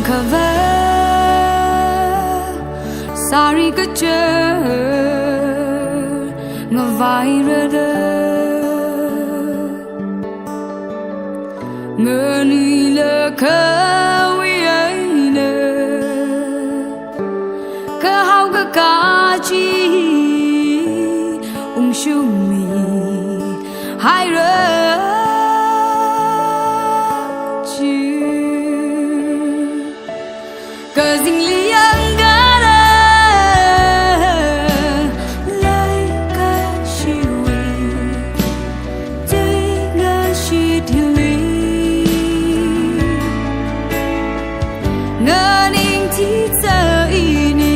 cover sari kache ngavai rada ngani le kawi aina ka hau ka kachi shumi hai ra chi cờ dinh liang ga ra lai ka chi wi dei ga chi dili nga ning ti sa ini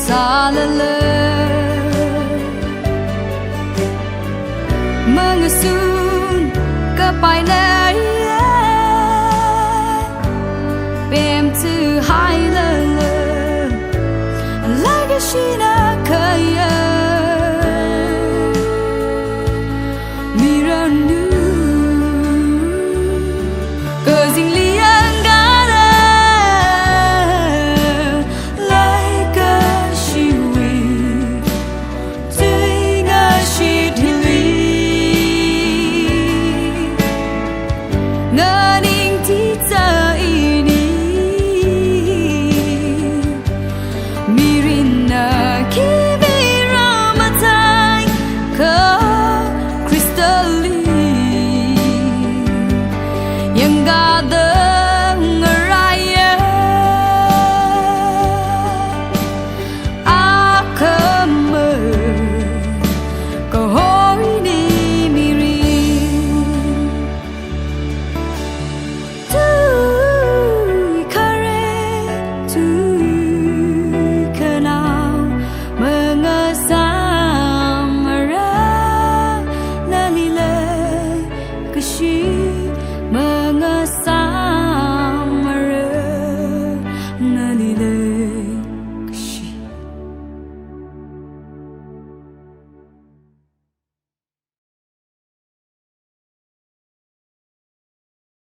xa lơ lơ mengesun kepai lai bem tu hai lơ lơ lai cái shina kaya miranu cờ dinh li